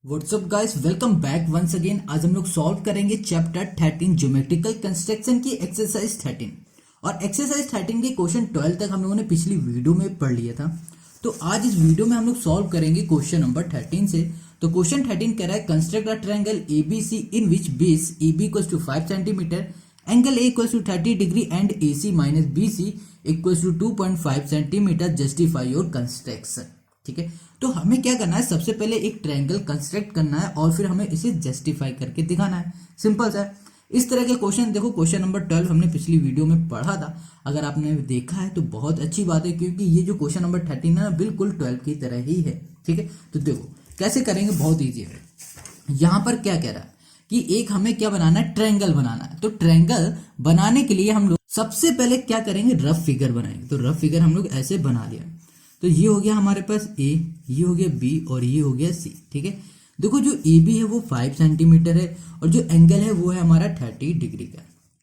WhatsApp guys, welcome back once again. आज हम लोग सॉल्व करेंगे चैप्टर 13 ज्योमेट्रिकल कंस्ट्रक्शन की एक्सरसाइज 13। और एक्सरसाइज 13 के क्वेश्चन 12 तक हम लोगों ने पिछली वीडियो में पढ़ लिया था। तो आज इस वीडियो में हम लोग सॉल्व करेंगे क्वेश्चन नंबर 13 से। तो क्वेश्चन 13 कह रहा है construct a triangle ABC in which base AB equals to 5 centimetre, angle A equals to 30 degree and AC minus BC equals to 2.5 centimetre, justify your construction. ठीक है, तो हमें क्या करना है, सबसे पहले एक ट्रायंगल कंस्ट्रक्ट करना है और फिर हमें इसे जस्टिफाई करके दिखाना है। सिंपल सा है। इस तरह के क्वेश्चन देखो, क्वेश्चन नंबर 12 हमने पिछली वीडियो में पढ़ा था। अगर आपने देखा है तो बहुत अच्छी बात है, क्योंकि ये जो क्वेश्चन नंबर 13 है ना, बिल्कुल 12 की तरह ही है। ठीक है, तो देखो कैसे करेंगे, बहुत ईजी है। यहाँ पर क्या कह रहा है कि एक हमें क्या बनाना है, ट्रायंगल बनाना है। तो ट्रायंगल बनाने के लिए हम लोग सबसे पहले क्या करेंगे, रफ फिगर बनाएंगे। तो रफ फिगर हम लोग ऐसे बना लिया। तो ये हो गया हमारे पास A, ये हो गया B और ये हो गया C। ठीक है, देखो जो AB है वो 5 सेंटीमीटर है और जो एंगल है वो है हमारा 30 डिग्री का।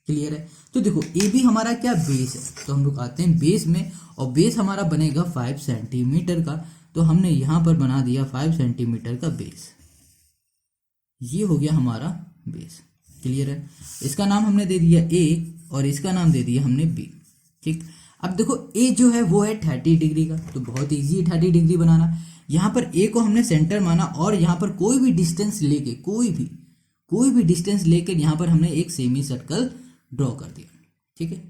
क्लियर है। तो देखो AB हमारा क्या, बेस है। तो हम लोग आते हैं बेस में, और बेस हमारा बनेगा 5 सेंटीमीटर का। तो हमने यहाँ पर बना दिया 5 सेंटीमीटर का बेस। ये हो गया हमारा बेस। क्लियर है। इसका नाम हमने दे दिया A और इसका नाम दे दिया हमने B। ठीक, अब देखो A जो है वो है 30 डिग्री का। तो बहुत इजी है 30 डिग्री बनाना। यहाँ पर A को हमने सेंटर माना और यहाँ पर कोई भी डिस्टेंस लेके कोई भी डिस्टेंस लेकर यहाँ पर हमने एक सेमी सर्कल ड्रॉ कर दिया। ठीक है,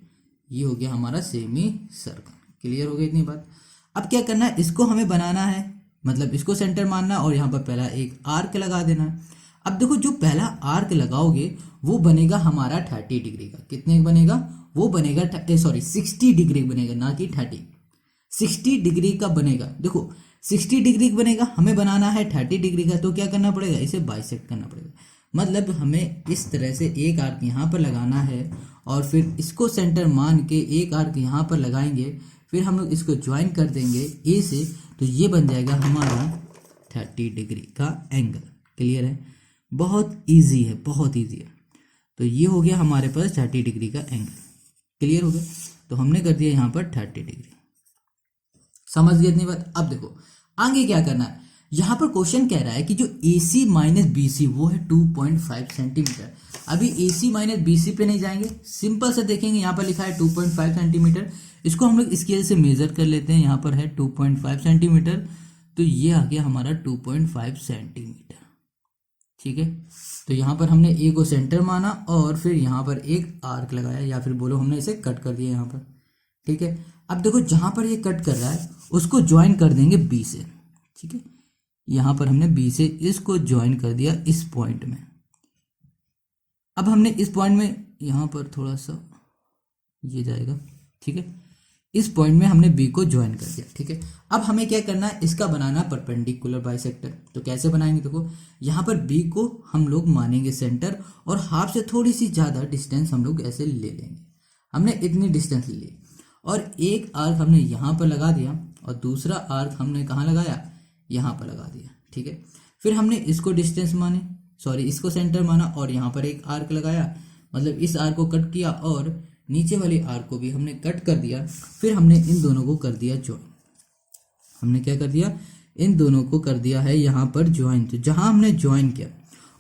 ये हो गया हमारा सेमी सर्कल। क्लियर हो गया इतनी बात। अब क्या करना है, इसको हमें बनाना है, मतलब इसको सेंटर मानना और यहाँ पर पहला एक आर्क लगा देना है। अब देखो जो पहला आर्क लगाओगे वो बनेगा हमारा 30 डिग्री का। कितने का बनेगा, वो बनेगा 60 डिग्री बनेगा, ना कि 30। 60 डिग्री का बनेगा। देखो 60 डिग्री का बनेगा, हमें बनाना है 30 डिग्री का। तो क्या करना पड़ेगा, इसे बाइसेक्ट करना पड़ेगा। मतलब हमें इस तरह से एक आर्क यहाँ पर लगाना है और फिर इसको सेंटर मान के एक आर्क यहाँ पर लगाएंगे। फिर हम लोग इसको ज्वाइन कर देंगे A से। तो ये बन जाएगा हमारा 30 डिग्री का एंगल। क्लियर है, बहुत ईजी है, बहुत ईजी है। तो ये हो गया हमारे पास 30 डिग्री का एंगल। क्लियर हो गया। तो हमने कर दिया यहाँ पर 30 डिग्री। समझ गए इतनी बात। अब देखो आगे क्या करना है। यहाँ पर क्वेश्चन कह रहा है कि जो AC माइनस BC वो है 2.5 सेंटीमीटर। अभी AC माइनस BC पे नहीं जाएंगे, सिंपल से देखेंगे। यहाँ पर लिखा है 2.5 सेंटीमीटर। इसको हम लोग स्केल से मेजर कर लेते हैं। यहाँ पर है 2.5 सेंटीमीटर। तो ये आ गया हमारा 2.5 सेंटीमीटर। ठीक है, तो यहाँ पर हमने A को सेंटर माना और फिर यहाँ पर एक आर्क लगाया, या फिर बोलो हमने इसे कट कर दिया यहाँ पर। ठीक है, अब देखो जहाँ पर ये कट कर रहा है उसको ज्वाइन कर देंगे B से। ठीक है, यहाँ पर हमने B से इसको ज्वाइन कर दिया इस पॉइंट में। अब हमने इस पॉइंट में यहाँ पर थोड़ा सा ये जाएगा। ठीक है, इस पॉइंट में हमने B को ज्वाइन कर दिया। ठीक है, अब हमें क्या करना है, इसका बनाना परपेंडिकुलर बाइसेक्टर। तो कैसे बनाएंगे, देखो यहाँ पर B को हम लोग मानेंगे सेंटर और हाफ से थोड़ी सी ज़्यादा डिस्टेंस हम लोग ऐसे ले लेंगे। हमने इतनी डिस्टेंस ले ली और एक आर्क हमने यहाँ पर लगा दिया और दूसरा आर्क हमने कहाँ लगाया, यहाँ पर लगा दिया। ठीक है, फिर हमने इसको डिस्टेंस माने, इसको सेंटर माना और यहाँ पर एक आर्क लगाया, मतलब इस आर्क को कट किया और नीचे वाले आर्क को भी हमने कट कर दिया। फिर हमने इन दोनों को कर दिया ज्वाइन। हमने क्या कर दिया, इन दोनों को कर दिया है यहाँ पर ज्वाइन। तो जहाँ हमने ज्वाइन किया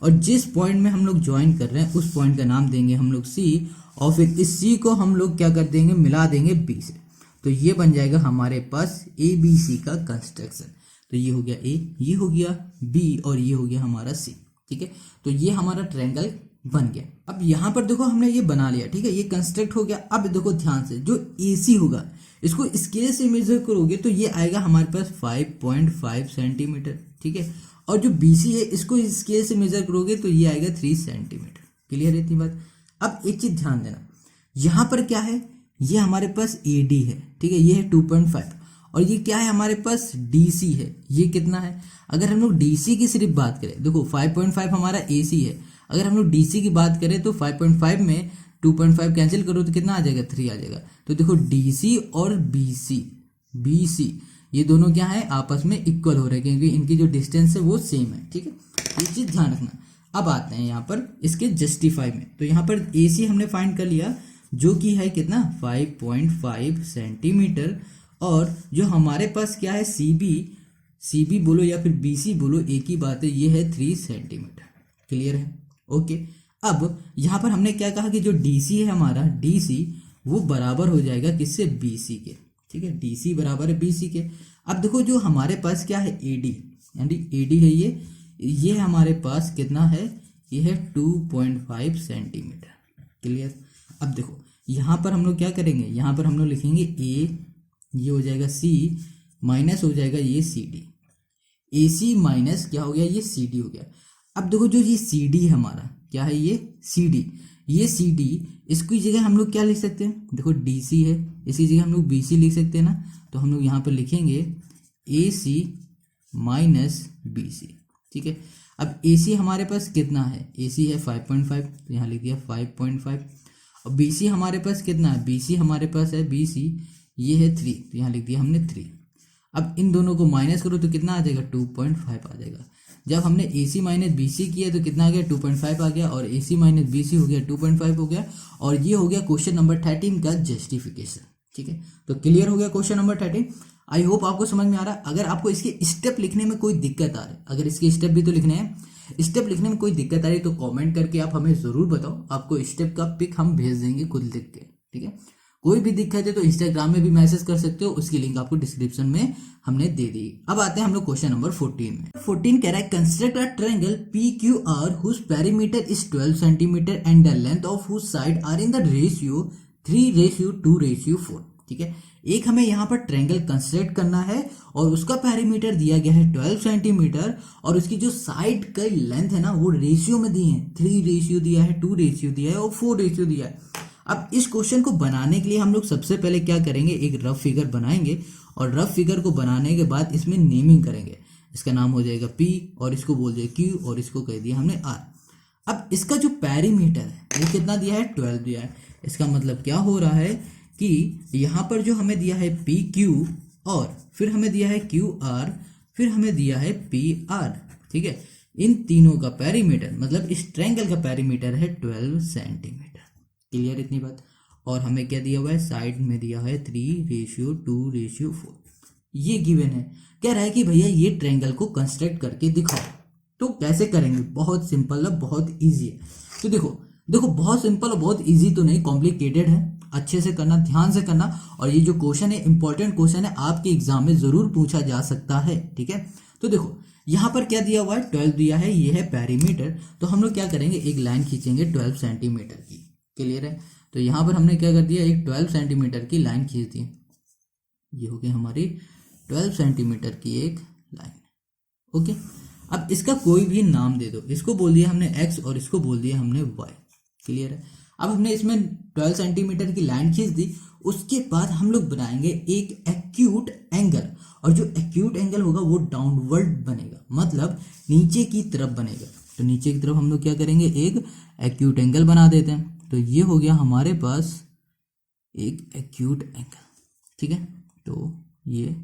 और जिस पॉइंट में हम लोग ज्वाइन कर रहे हैं उस पॉइंट का नाम देंगे हम लोग C, और फिर इस C को हम लोग क्या कर देंगे, मिला देंगे B से। तो ये बन जाएगा हमारे पास ABC का कंस्ट्रक्शन। तो ये हो गया A, ये हो गया B और ये हो गया हमारा C। ठीक है, तो ये हमारा ट्रायंगल बन गया। अब यहाँ पर देखो हमने ये बना लिया। ठीक है, ये कंस्ट्रक्ट हो गया। अब देखो ध्यान से, जो AC होगा इसको स्केल से मेजर करोगे तो ये आएगा हमारे पास 5.5 सेंटीमीटर। ठीक है, और जो BC है इसको स्केल से मेजर करोगे तो ये आएगा 3 सेंटीमीटर। क्लियर है इतनी बात। अब एक चीज ध्यान देना, यहाँ पर क्या है, ये हमारे पास AD है। ठीक है, ये है 2.5 और ये क्या है हमारे पास, DC है। ये कितना है, अगर हम लोग DC की सिर्फ बात करें, देखो 5.5 हमारा AC है। अगर हम लोग DC की बात करें तो 5.5 में 2.5 कैंसिल करो तो कितना आ जाएगा, 3 आ जाएगा। तो देखो DC और BC ये दोनों क्या है, आपस में इक्वल हो रहे हैं, क्योंकि इनकी जो डिस्टेंस है वो सेम है। ठीक है, ये चीज ध्यान रखना। अब आते हैं यहाँ पर इसके जस्टिफाई में। तो यहाँ पर AC हमने फाइंड कर लिया, जो कि है कितना, 5.5 सेंटीमीटर। और जो हमारे पास क्या है, सी बी बोलो या फिर बी सी बोलो, एक ही बात है, ये है 3 सेंटीमीटर। क्लियर है? ओके। अब यहाँ पर हमने क्या कहा कि जो डी सी है हमारा, डी सी वो बराबर हो जाएगा किससे? बी सी के। ठीक है, डी सी बराबर है बी सी के। अब देखो जो हमारे पास क्या है, ए डी, यानी ए डी है ये हमारे पास कितना है? ये है 2.5 सेंटीमीटर। क्लियर? अब देखो यहाँ पर हम लोग क्या करेंगे, यहाँ पर हम लोग लिखेंगे ए, ये हो जाएगा सी, माइनस हो जाएगा ये सी डी, ए सी माइनस क्या हो गया, ये सी डी हो गया। अब देखो जो ये सी डी है हमारा, क्या है ये सी डी, ये सी डी, इसकी जगह हम लोग क्या लिख सकते हैं? देखो डी सी है, इसकी जगह हम लोग बी सी लिख सकते हैं ना, तो हम लोग यहाँ पर लिखेंगे ए सी माइनस बी सी। ठीक है, अब ए सी हमारे पास कितना है? ए सी है 5.5, तो यहाँ लिख दिया 5.5। और बी सी हमारे पास कितना है? बी सी हमारे पास है, बी सी ये है 3, तो यहाँ लिख दिया हमने 3। अब इन दोनों को माइनस करो तो कितना आ जाएगा? 2.5 आ जाएगा। जब हमने ए सी माइनस बी सी किया तो कितना आ गया? 2.5 आ गया, और ए सी माइनस बी सी हो गया 2.5 हो गया, और ये हो गया क्वेश्चन नंबर 13 का जस्टिफिकेशन। ठीक है, तो क्लियर हो गया क्वेश्चन नंबर 13। आई होप आपको समझ में आ रहा है। अगर आपको इसके स्टेप लिखने में कोई दिक्कत आ रही है, अगर इसके स्टेप भी तो लिखने हैं, स्टेप लिखने में कोई दिक्कत आ रही है तो कमेंट करके आप हमें जरूर बताओ, आपको स्टेप का पिक हम भेज देंगे खुद लिख के। ठीक है, कोई भी दिक्कत है तो इंस्टाग्राम में भी मैसेज कर सकते हो, उसकी लिंक आपको डिस्क्रिप्शन में हमने दे दी। अब आते हैं हम लोग क्वेश्चन नंबर 14 में। 14 कह रहा है construct a triangle PQR whose perimeter is 12 cm and the length of whose side are in the ratio 3:2:4। ठीक है, एक हमें यहाँ पर ट्रायंगल कंस्ट्रक्ट करना है और उसका पैरीमीटर दिया गया है 12 सेंटीमीटर, और उसकी जो साइड का लेंथ है ना वो रेशियो में दी है, 3 रेशियो दिया है, 2 रेशियो दिया है और 4 रेशियो दिया है। अब इस क्वेश्चन को बनाने के लिए हम लोग सबसे पहले क्या करेंगे, एक रफ फिगर बनाएंगे, और रफ फिगर को बनाने के बाद इसमें नेमिंग करेंगे। इसका नाम हो जाएगा P, और इसको बोल दिया Q, और इसको कह दिया हमने R। अब इसका जो पैरीमीटर है ये कितना दिया है? 12 दिया है। इसका मतलब क्या हो रहा है कि यहाँ पर जो हमें दिया है PQ, और फिर हमें दिया है QR, फिर हमें दिया है PR। ठीक है, इन तीनों का पैरीमीटर मतलब इस ट्रायंगल का पैरीमीटर है 12 सेंटीमीटर। क्लियर इतनी बात? और हमें क्या दिया हुआ है? साइड में दिया है 3:2:4। ये गिवन है। कह रहा है कि भैया ये ट्रायंगल को कंस्ट्रक्ट करके दिखाओ। तो कैसे करेंगे? बहुत सिंपल है, बहुत इजी है। तो देखो बहुत सिंपल और बहुत इजी तो नहीं, कॉम्प्लिकेटेड है। अच्छे से करना, ध्यान से करना, और ये जो क्वेश्चन है इंपॉर्टेंट क्वेश्चन है, आपके एग्जाम में जरूर पूछा जा सकता है। ठीक है, तो देखो यहाँ पर क्या दिया हुआ है? 12 दिया है, ये है पैरीमीटर। तो हम लोग क्या करेंगे, एक लाइन खींचेंगे 12 सेंटीमीटर की। क्लियर है? तो यहाँ पर हमने क्या कर दिया, एक 12 सेंटीमीटर की लाइन खींच दी। ये हो गई हमारी 12 सेंटीमीटर की एक लाइन। ओके, अब इसका कोई भी नाम दे दो। इसको बोल दिया हमने x और इसको बोल दिया हमने y। क्लियर है? अब हमने इसमें 12 सेंटीमीटर की लाइन खींच दी। उसके बाद हम लोग बनाएंगे एक एक्यूट एंगल, और जो एक्यूट एंगल होगा वो डाउनवर्ड बनेगा, मतलब नीचे की तरफ बनेगा। तो नीचे की तरफ हम लोग क्या करेंगे, एक एक्यूट एंगल बना देते हैं। तो ये हो गया हमारे पास एक एक्यूट एंगल। ठीक है, तो ये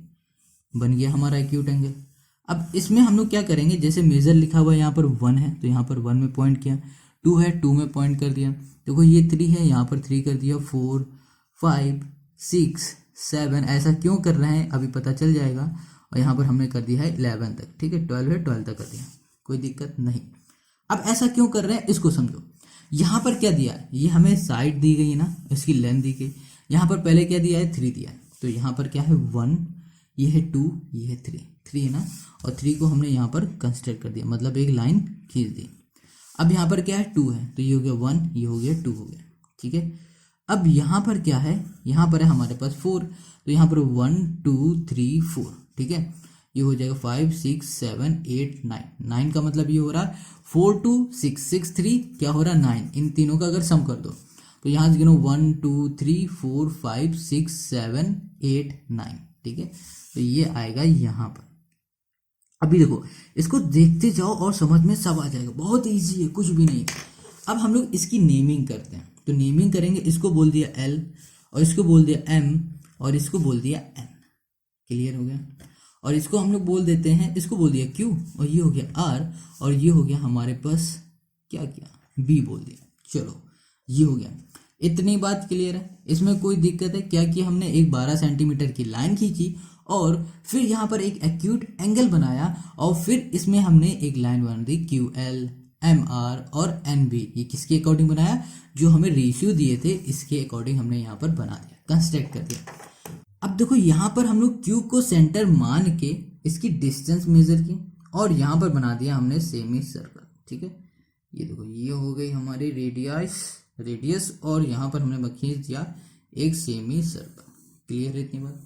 बन गया हमारा एक्यूट एंगल। अब इसमें हम लोग क्या करेंगे, जैसे मेजर लिखा हुआ है यहाँ पर 1 है, तो यहाँ पर 1 में पॉइंट किया, 2 है 2 में पॉइंट कर दिया। देखो ये 3 है, यहाँ पर 3 कर दिया, 4 5 6 7। ऐसा क्यों कर रहे हैं अभी पता चल जाएगा। और यहाँ पर हमने कर दिया है 11 तक। ठीक है, 12 है 12 तक कर दिया, कोई दिक्कत नहीं। अब ऐसा क्यों कर रहे हैं इसको समझो। यहाँ पर क्या दिया है, ये हमें साइड दी गई है ना, इसकी लेंथ दी गई। यहाँ पर पहले क्या दिया है, 3 दिया है। तो यहाँ पर क्या है 1, ये है 2, ये है 3 है ना, और 3 को हमने यहाँ पर कंसिडर कर दिया, मतलब एक लाइन खींच दी। अब यहाँ पर क्या है 2 है, तो ये हो गया 1, ये हो गया 2 हो गया। ठीक है, अब यहाँ पर क्या है, यहाँ पर है हमारे पास 4, तो यहाँ पर 1 2 3 4। ठीक है, ये हो जाएगा 5 6 7 8 9। 9 का मतलब ये हो रहा है 4 2 6 6 3, क्या हो रहा है 9। इन तीनों का अगर सम कर दो तो यहाँ से गिनो 1 2 3 4 5 6 7 8 9। ठीक है, तो ये आएगा यहाँ पर। अभी देखो इसको देखते जाओ और समझ में सब आ जाएगा, बहुत इजी है, कुछ भी नहीं। अब हम लोग इसकी नेमिंग करते हैं। तो नेमिंग करेंगे, इसको बोल दिया L, और इसको बोल दिया M, और इसको बोल दिया N। क्लियर हो गया? और इसको हम लोग बोल देते हैं, इसको बोल दिया Q, और ये हो गया R, और ये हो गया हमारे पास क्या किया, B बोल दिया। चलो ये हो गया, इतनी बात क्लियर है। इसमें कोई दिक्कत है क्या कि हमने एक 12 सेंटीमीटर की लाइन खींची और फिर यहाँ पर एक एक्यूट एंगल बनाया और फिर इसमें हमने एक लाइन बना दी क्यू एल एम आर और एन बी। ये किसके अकॉर्डिंग बनाया, जो हमें रेशियो दिए थे इसके अकॉर्डिंग हमने यहाँ पर बना दिया, कंस्ट्रक्ट कर दिया। अब देखो यहाँ पर हम लोग क्यू को सेंटर मान के इसकी डिस्टेंस मेजर की और यहाँ पर बना दिया हमने सेमी सर्कल। ठीक है, ये देखो ये हो गई हमारी रेडियस और यहाँ पर हमने खींच दिया एक सेमी सर्कल। क्लियर है इतनी बात?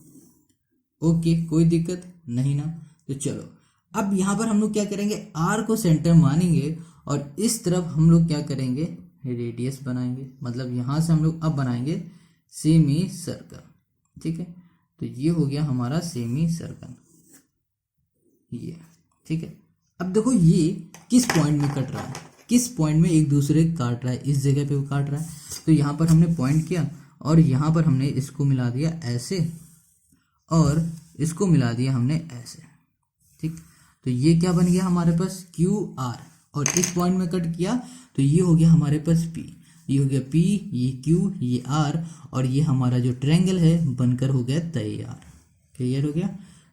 ओके, कोई दिक्कत नहीं ना। तो चलो अब यहाँ पर हम लोग क्या करेंगे, आर को सेंटर मानेंगे और इस तरफ हम लोग क्या करेंगे, रेडियस बनाएंगे। मतलब यहाँ से हम लोग अब बनाएंगे सेमी सर्कल। ठीक है, तो ये हो गया हमारा सेमी सर्कल ये। ठीक है, अब देखो ये किस पॉइंट में कट रहा है, किस पॉइंट में एक दूसरे काट रहा है, इस जगह पे वो काट रहा है। तो यहाँ पर हमने पॉइंट किया और यहाँ पर हमने इसको मिला दिया ऐसे और इसको मिला दिया हमने ऐसे। ठीक, तो ये क्या बन गया हमारे पास क्यू आर और इस पॉइंट में कट किया तो ये हो गया हमारे पास पी। ये हो गया पी, ये क्यू, ये आर और ये हमारा जो ट्रायंगल है बनकर हो गया तैयार। क्लियर हो गया?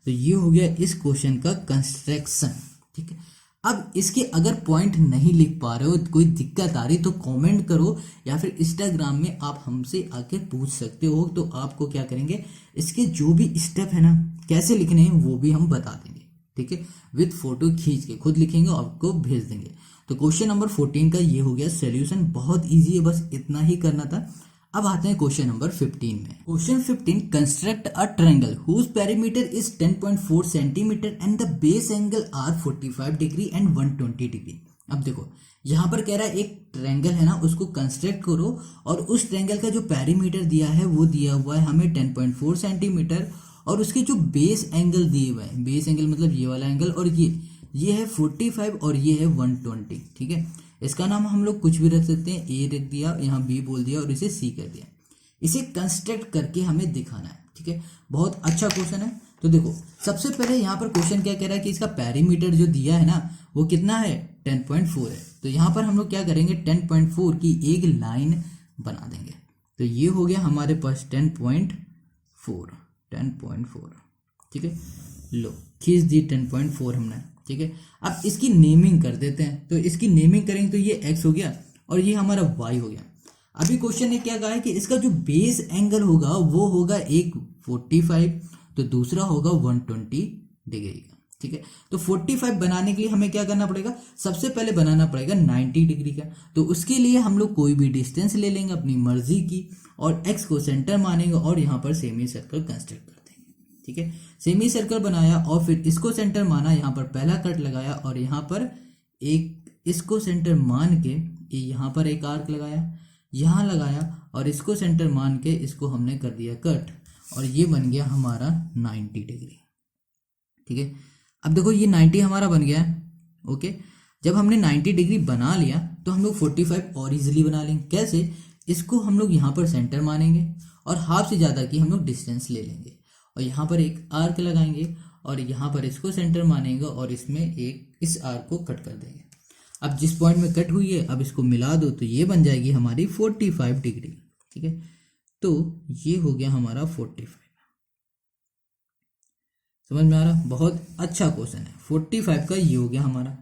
तो ये हो गया इस क्वेश्चन का कंस्ट्रक्शन। ठीक है, अब इसके अगर पॉइंट नहीं लिख पा रहे हो, कोई दिक्कत आ रही तो कमेंट करो या फिर इंस्टाग्राम में आप हमसे आके पूछ सकते हो। तो आपको क्या करेंगे, इसके जो भी स्टेप है ना कैसे लिखने हैं वो भी हम बता देंगे। ठीक है, विद फोटो खींच के खुद लिखेंगे और आपको भेज देंगे। तो क्वेश्चन नंबर 14 का ये हो गया सोल्यूशन। बहुत इजी है, बस इतना ही करना था। अब आते हैं क्वेश्चन नंबर 15 में। Question 15, construct a triangle whose perimeter is 10.4 centimetre and the base angle are 45 degree and 120 degree. अब देखो यहाँ पर कह रहा है एक ट्रायंगल है ना, उसको कंस्ट्रक्ट करो और उस ट्रायंगल का जो पेरीमीटर दिया है वो दिया हुआ है हमें 10.4 सेंटीमीटर और उसके जो बेस एंगल दिए हुए हैं, बेस एंगल मतलब ये वाला एंगल और ये है 45 और ये है 120। ठीक है, इसका नाम हम लोग कुछ भी रख सकते हैं, ए रख दिया, यहाँ बी बोल दिया और इसे सी कर दिया। इसे कंस्ट्रक्ट करके हमें दिखाना है। ठीक है, बहुत अच्छा क्वेश्चन है। तो देखो सबसे पहले यहाँ पर क्वेश्चन क्या कह रहा है कि इसका पेरीमीटर जो दिया है ना वो कितना है, 10.4 है। तो यहाँ पर हम लोग क्या करेंगे, 10.4 की एक लाइन बना देंगे। तो ये हो गया हमारे पास 10.4। ठीक है, लो खींच दी 10.4 हमने। ठीक है, अब इसकी नेमिंग कर देते हैं। तो इसकी नेमिंग करेंगे तो ये x हो गया और ये हमारा y हो गया। अभी क्वेश्चन ने क्या कहा है कि इसका जो बेस एंगल होगा वो होगा एक 45 तो दूसरा होगा 120 डिग्री का। ठीक है, तो 45 बनाने के लिए हमें क्या करना पड़ेगा, सबसे पहले बनाना पड़ेगा 90 डिग्री का। तो उसके लिए हम लोग कोई भी डिस्टेंस ले लेंगे अपनी मर्जी की और x को सेंटर मानेंगे और यहाँ पर सेमी सर्कल कंस्ट्रक्ट कर देंगे। ठीक है, सेमी सर्कल बनाया और फिर इसको सेंटर माना, यहाँ पर पहला कट लगाया और यहाँ पर एक इसको सेंटर मान के यहाँ पर एक आर्क लगाया, यहाँ लगाया और इसको सेंटर मान के इसको हमने कर दिया कट और ये बन गया हमारा 90 डिग्री। ठीक है, अब देखो ये 90 हमारा बन गया है। ओके, जब हमने 90 डिग्री बना लिया तो हम लोग 45 और इजीली बना लेंगे। कैसे, इसको हम लोग यहाँ पर सेंटर मानेंगे और हाफ से ज़्यादा की हम लोग डिस्टेंस ले लेंगे और यहाँ पर एक आर्क लगाएंगे और यहाँ पर इसको सेंटर मानेंगे और इसमें एक इस आर्क को कट कर देंगे। अब जिस पॉइंट में कट हुई है अब इसको मिला दो तो ये बन जाएगी हमारी 45 डिग्री। ठीक है, तो ये हो गया हमारा 45। समझ में आ रहा? बहुत अच्छा क्वेश्चन है। 45 का ये हो गया हमारा।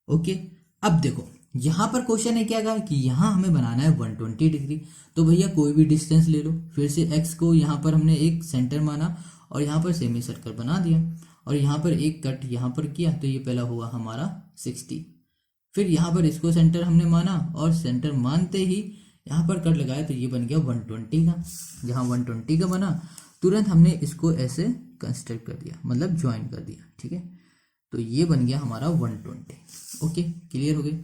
ओके, अब देखो यहाँ पर क्वेश्चन ने क्या कहा कि यहाँ हमें बनाना है 120 डिग्री। तो भैया कोई भी डिस्टेंस ले लो, फिर से x को यहाँ पर हमने एक सेंटर माना और यहाँ पर सेमी सर्कल बना दिया और यहाँ पर एक कट यहाँ पर किया तो ये पहला हुआ हमारा 60। फिर यहाँ पर इसको सेंटर हमने माना और सेंटर मानते ही यहाँ पर कट लगाया तो ये बन गया 120 का। जहाँ 120 का बना तुरंत हमने इसको ऐसे कंस्ट्रक्ट कर दिया, मतलब ज्वाइन कर दिया। ठीक है, तो ये बन गया हमारा 120। ओके, क्लियर हो गए?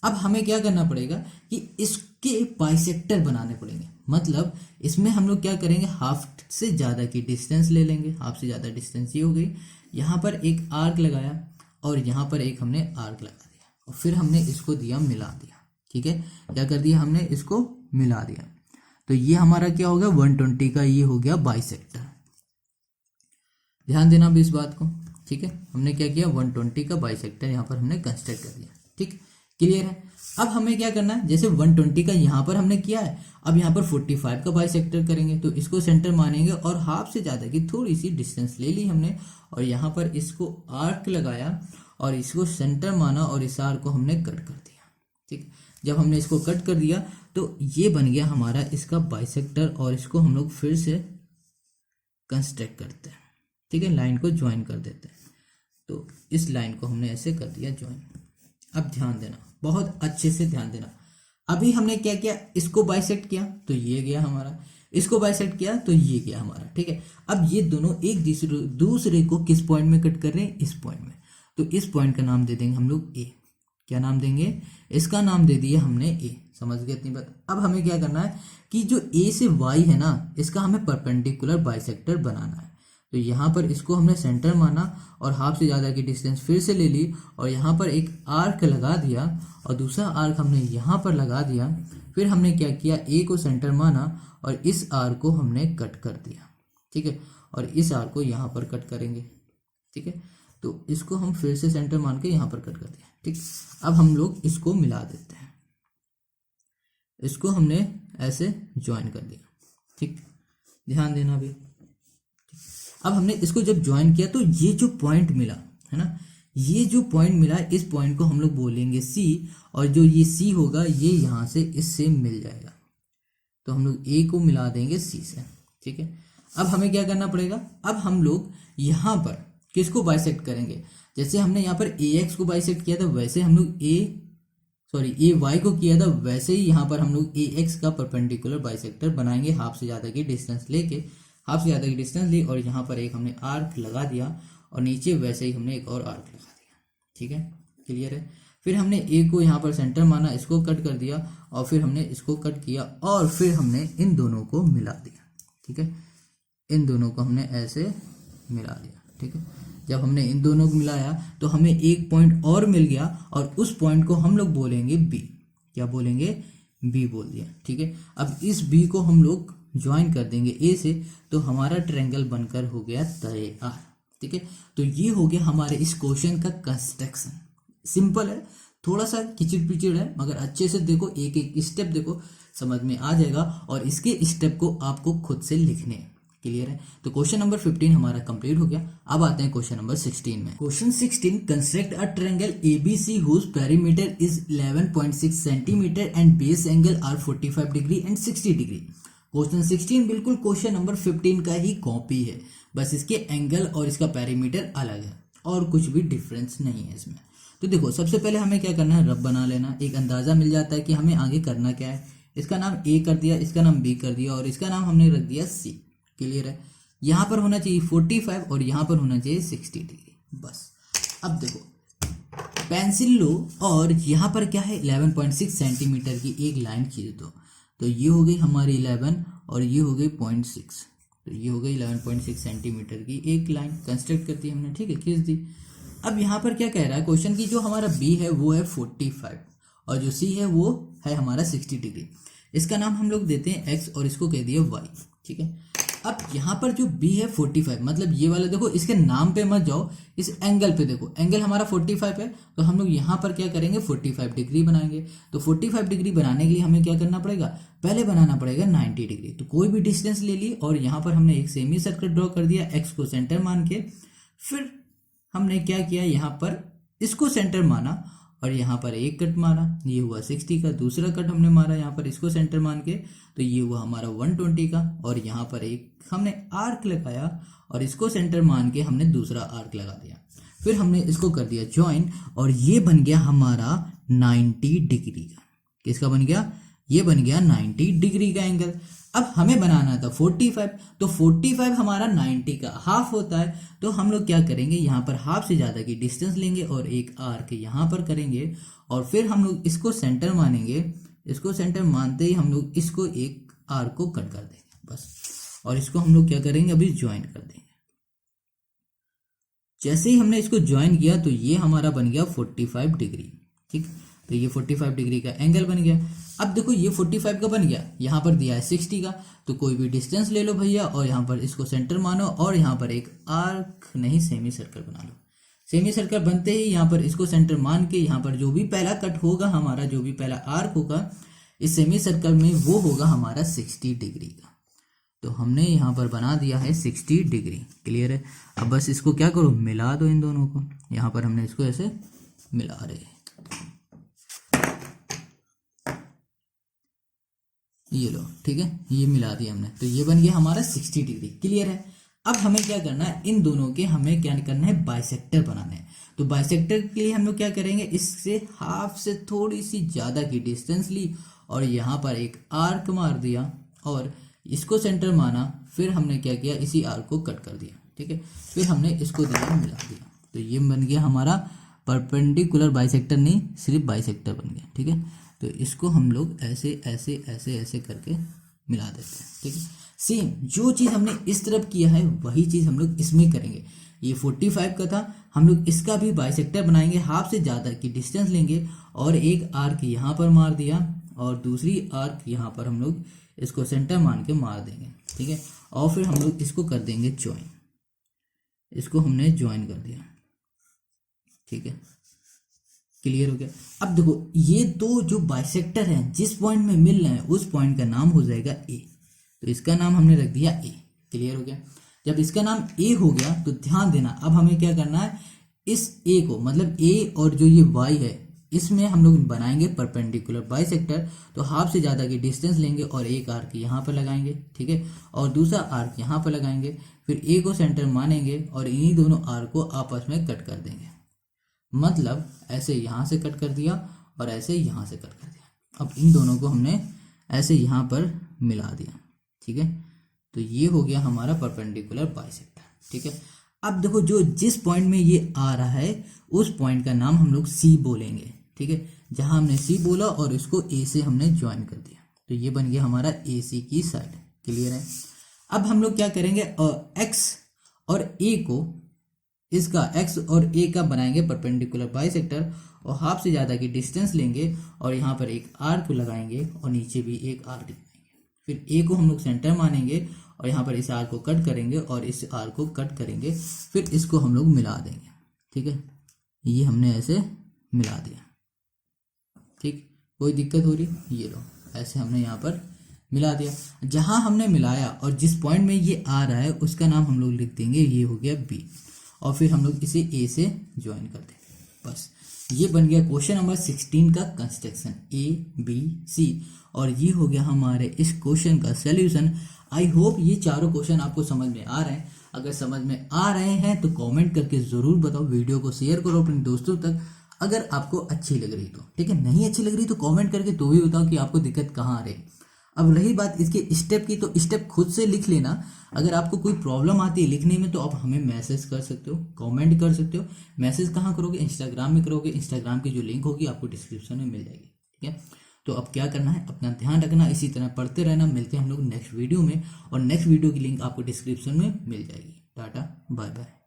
अब हमें क्या करना पड़ेगा कि इसके बाइसेक्टर बनाने पड़ेंगे। मतलब इसमें हम लोग क्या करेंगे, हाफ से ज़्यादा की डिस्टेंस ले लेंगे। हाफ से ज़्यादा डिस्टेंस ये हो गई, यहाँ पर एक आर्क लगाया और यहाँ पर एक हमने आर्क लगा दिया और फिर हमने इसको दिया मिला दिया। ठीक है, क्या कर दिया हमने, इसको मिला दिया। तो ये हमारा क्या हो गया, 120 का ये हो गया बाइसेक्टर। ध्यान देना भी इस बात को। ठीक है, हमने क्या किया, 120 का बाइसेक्टर यहाँ पर हमने कंस्ट्रक्ट कर दिया। ठीक, क्लियर है? अब हमें क्या करना है, जैसे 120 का यहाँ पर हमने किया है, अब यहाँ पर 45 का बाइसेक्टर करेंगे, तो इसको सेंटर मानेंगे और हाफ से ज़्यादा की थोड़ी सी डिस्टेंस ले ली हमने और यहाँ पर इसको आर्क लगाया और इसको सेंटर माना और इस आर्क को हमने कट कर दिया। ठीक, जब हमने इसको कट कर दिया तो ये बन गया हमारा इसका बाइसेक्टर और इसको हम लोग फिर से कंस्ट्रक्ट करते हैं। ठीक है, लाइन को ज्वाइन कर देते हैं। तो इस लाइन को हमने ऐसे कर दिया ज्वाइन। अब ध्यान देना, बहुत अच्छे से ध्यान देना। अभी हमने क्या किया, इसको बाइसेक्ट किया तो ये गया हमारा, इसको बाइसेक्ट किया तो ये गया हमारा। ठीक है, अब ये दोनों एक दूसरे को किस पॉइंट में कट कर रहे हैं, इस पॉइंट में। तो इस पॉइंट का नाम दे देंगे हम लोग ए। क्या नाम देंगे, इसका नाम दे दिया हमने ए। समझ गए इतनी बात। अब हमें क्या करना है कि जो ए से वाई है ना, इसका हमें परपेंडिकुलर बाइसेक्टर बनाना है। तो यहाँ पर इसको हमने सेंटर माना और हाफ से ज़्यादा की डिस्टेंस फिर से ले ली और यहाँ पर एक आर्क लगा दिया और दूसरा आर्क हमने यहाँ पर लगा दिया। फिर हमने क्या किया, ए को सेंटर माना और इस आर्क को हमने कट कर दिया। ठीक है, और इस आर्क को यहाँ पर कट करेंगे। ठीक है, तो इसको हम फिर से सेंटर मान के यहाँ पर कट कर दिया। ठीक, अब हम लोग इसको मिला देते हैं, इसको हमने ऐसे ज्वाइन कर दिया। ठीक, ध्यान देना भी। अब हमने इसको जब ज्वाइन किया तो ये जो पॉइंट मिला है ना, ये जो पॉइंट मिला, इस पॉइंट को हम लोग बोलेंगे सी और जो ये सी होगा ये यहाँ से इससे मिल जाएगा। तो हम लोग ए को मिला देंगे सी से। ठीक है, अब हमें क्या करना पड़ेगा, अब हम लोग यहाँ पर किसको बाइसेक्ट करेंगे, जैसे हमने यहाँ पर ए एक्स को बाइसेक्ट किया था वैसे हम लोग ए वाई को किया था वैसे ही यहाँ पर हम लोग ए एक्स का परपेंडिकुलर बाइसेक्टर बनाएंगे। हाफ से ज़्यादा की डिस्टेंस लेके, हाफ से ज़्यादा की डिस्टेंस ली और यहाँ पर एक हमने आर्क लगा दिया और नीचे वैसे ही हमने एक और आर्क लगा दिया। ठीक है, क्लियर है। फिर हमने ए को यहाँ पर सेंटर माना, इसको कट कर दिया और फिर हमने इसको कट किया और फिर हमने इन दोनों को मिला दिया। ठीक है, इन दोनों को हमने ऐसे मिला दिया। ठीक है, जब हमने इन दोनों को मिलाया तो हमें एक पॉइंट और मिल गया और उस पॉइंट को हम लोग बोलेंगे बी। क्या बोलेंगे, बी बोल दिया। ठीक है, अब इस बी को हम लोग ज्वाइन कर देंगे ए से, तो हमारा ट्रायंगल बनकर हो गया तैयार। ठीक है, तो ये हो गया हमारे इस क्वेश्चन का कंस्ट्रक्शन। सिंपल है, थोड़ा सा किचिड़ पिचिड़ है, मगर अच्छे से देखो, एक एक स्टेप देखो, समझ में आ जाएगा और इसके स्टेप को आपको खुद से लिखने हैं। क्लियर है। तो क्वेश्चन नंबर 15 हमारा कंप्लीट हो गया। अब आते हैं क्वेश्चन नंबर 16 में। Question 16, construct a triangle ABC whose perimeter is 11.6 centimetre and base angle are 45 degree and 60 degree. Question 16 बिल्कुल क्वेश्चन नंबर 15 का ही कॉपी है, बस इसके एंगल और इसका पेरीमीटर अलग है और कुछ भी डिफरेंस नहीं है इसमें। तो देखो, सबसे पहले हमें क्या करना है, रफ बना लेना, एक अंदाजा मिल जाता है कि हमें आगे करना क्या है। इसका नाम ए कर दिया, इसका नाम बी कर दिया और इसका नाम हमने रख दिया सी। क्लियर है। यहाँ पर होना चाहिए 45 और यहाँ पर होना चाहिए 60 डिग्री, बस। अब देखो, पेंसिल लो और यहाँ पर क्या है, 11.6 सेंटीमीटर की एक लाइन खींच दो। तो ये हो गई हमारी 11 और ये हो गई 0.6, तो ये हो गई 11.6 सेंटीमीटर की एक लाइन कंस्ट्रक्ट कर दी हमने। ठीक है, खींच दी। अब यहाँ पर क्या कह रहा है क्वेश्चन की, जो हमारा बी है वो है 45 और जो सी है वो है हमारा 60 डिग्री। इसका नाम हम लोग देते हैं एक्स और इसको कह दिया वाई। ठीक है, अब यहाँ पर जो बी है 45, मतलब ये वाला देखो, इसके नाम पे मत जाओ, इस एंगल पे देखो, एंगल हमारा 45 है, तो हम लोग यहाँ पर क्या करेंगे, 45 डिग्री बनाएंगे। तो 45 डिग्री बनाने के लिए हमें क्या करना पड़ेगा, पहले बनाना पड़ेगा 90 डिग्री। तो कोई भी डिस्टेंस ले ली और यहाँ पर हमने एक सेमी सर्कल ड्रॉ कर दिया, एक्स को सेंटर मान के। फिर हमने क्या किया, यहाँ पर इसको सेंटर माना और यहाँ पर एक कट मारा, ये हुआ 60 का। दूसरा कट हमने मारा यहाँ पर इसको सेंटर मान के, तो ये हुआ हमारा 120 का। और यहाँ पर एक हमने आर्क लगाया और इसको सेंटर मान के हमने दूसरा आर्क लगा दिया। फिर हमने इसको कर दिया ज्वाइन और ये बन गया हमारा 90 डिग्री का। किसका बन गया, ये बन गया 90 डिग्री का एंगल। अब हमें बनाना था 45, तो 45 हमारा 90 का हाफ होता है। तो हम लोग क्या करेंगे, यहाँ पर हाफ से ज़्यादा की डिस्टेंस लेंगे और एक आर्क यहाँ पर करेंगे और फिर हम लोग इसको सेंटर मानेंगे। इसको सेंटर मानते ही हम लोग इसको एक आर्क को कट कर देंगे, बस। और इसको हम लोग क्या करेंगे, अभी ज्वाइन कर देंगे। जैसे ही हमने इसको ज्वाइन किया तो ये हमारा बन गया 45 डिग्री। ठीक, तो ये 45 डिग्री का एंगल बन गया। अब देखो, ये 45 का बन गया, यहाँ पर दिया है 60 का, तो कोई भी डिस्टेंस ले लो भैया और यहाँ पर इसको सेंटर मानो और यहाँ पर एक आर्क नहीं सेमी सर्कल बना लो। सेमी सर्कल बनते ही यहाँ पर इसको सेंटर मान के यहाँ पर जो भी पहला कट होगा हमारा, जो भी पहला आर्क होगा इस सेमी सर्कल में, वो होगा हमारा 60 डिग्री का। तो हमने यहाँ पर बना दिया है 60 डिग्री। क्लियर है। अब बस इसको क्या करो, मिला दो इन दोनों को। यहाँ पर हमने इसको ऐसे मिला रहे हैं, ये लो, ठीक है, ये मिला दिया हमने। तो ये बन गया हमारा 60 डिग्री। क्लियर है। अब हमें क्या करना है, इन दोनों के हमें क्या करना है, बाइसेक्टर बनाने हैं। तो बाइसेक्टर के लिए हम लोग क्या करेंगे, इससे हाफ से थोड़ी सी ज्यादा की डिस्टेंस ली और यहाँ पर एक आर्क मार दिया और इसको सेंटर माना। फिर हमने क्या किया, इसी आर्क को कट कर दिया। ठीक है, फिर हमने इसको दिया, मिला दिया। तो ये बन गया हमारा परपेंडिकुलर बाइसेक्टर, नहीं सिर्फ बाइसेक्टर बन गया। ठीक है, तो इसको हम लोग ऐसे ऐसे ऐसे ऐसे करके मिला देते हैं। ठीक है, सेम जो चीज़ हमने इस तरफ किया है वही चीज़ हम लोग इसमें करेंगे। ये 45 का था, हम लोग इसका भी बाइसेक्टर बनाएंगे, हाफ से ज़्यादा की डिस्टेंस लेंगे और एक आर्क यहाँ पर मार दिया और दूसरी आर्क यहाँ पर हम लोग इसको सेंटर मान के मार देंगे। ठीक है, और फिर हम लोग इसको कर देंगे ज्वाइन। इसको हमने ज्वाइन कर दिया। ठीक है, क्लियर हो गया। अब देखो ये दो जो बाइसेक्टर हैं जिस पॉइंट में मिल रहे हैं उस पॉइंट का नाम हो जाएगा ए। तो इसका नाम हमने रख दिया ए। क्लियर हो गया। जब इसका नाम ए हो गया तो ध्यान देना, अब हमें क्या करना है, इस ए को मतलब ए और जो ये वाई है इसमें हम लोग बनाएंगे परपेंडिकुलर बाइसेक्टर। तो हाफ से ज़्यादा की डिस्टेंस लेंगे और एक आर्क यहाँ पर लगाएंगे। ठीक है, और दूसरा आर्क यहाँ पर लगाएंगे। फिर ए को सेंटर मानेंगे और इन्हीं दोनों आर्क को आपस में कट कर देंगे। मतलब ऐसे यहाँ से कट कर दिया और ऐसे यहाँ से कट कर दिया। अब इन दोनों को हमने ऐसे यहाँ पर मिला दिया। ठीक है, तो ये हो गया हमारा परपेंडिकुलर बाइसेक्टर। ठीक है, अब देखो जो जिस पॉइंट में ये आ रहा है उस पॉइंट का नाम हम लोग सी बोलेंगे। ठीक है, जहां हमने सी बोला और इसको ए से हमने ज्वाइन कर दिया, तो ये बन गया हमारा ए सी की साइड। क्लियर है। अब हम लोग क्या करेंगे, एक्स और ए को, इसका एक्स और ए का बनाएंगे परपेंडिकुलर बाइसेक्टर और हाफ से ज़्यादा की डिस्टेंस लेंगे और यहाँ पर एक आर्क लगाएंगे और नीचे भी एक आर्क लगाएंगे। फिर ए को हम लोग सेंटर मानेंगे और यहाँ पर इस आर्क को कट करेंगे और इस आर्क को कट करेंगे। फिर इसको हम लोग मिला देंगे। ठीक है, ये हमने ऐसे मिला दिया। ठीक, कोई दिक्कत हो रही, ये लो ऐसे हमने यहाँ पर मिला दिया। जहाँ हमने मिलाया और जिस पॉइंट में ये आ रहा है उसका नाम हम लोग लिख देंगे, ये हो गया बी। और फिर हम लोग इसे ए से ज्वाइन कर देंगे। बस ये बन गया क्वेश्चन नंबर 16 का कंस्ट्रक्शन ABC। और ये हो गया हमारे इस क्वेश्चन का सॉल्यूशन। आई होप ये चारों क्वेश्चन आपको समझ में आ रहे हैं। अगर समझ में आ रहे हैं तो कमेंट करके ज़रूर बताओ, वीडियो को शेयर करो अपने दोस्तों तक अगर आपको अच्छी लग रही तो। ठीक है, नहीं अच्छी लग रही तो कमेंट करके तो भी बताओ कि आपको दिक्कत कहाँ आ रही। अब रही बात इसके स्टेप की, तो स्टेप खुद से लिख लेना। अगर आपको कोई प्रॉब्लम आती है लिखने में तो आप हमें मैसेज कर सकते हो, कमेंट कर सकते हो। मैसेज कहाँ करोगे, इंस्टाग्राम में करोगे। इंस्टाग्राम की जो लिंक होगी आपको डिस्क्रिप्शन में मिल जाएगी। ठीक है, तो अब क्या करना है, अपना ध्यान रखना, इसी तरह पढ़ते रहना। मिलते हैं हम लोग नेक्स्ट वीडियो में और नेक्स्ट वीडियो की लिंक आपको डिस्क्रिप्शन में मिल जाएगी। Tata bye bye.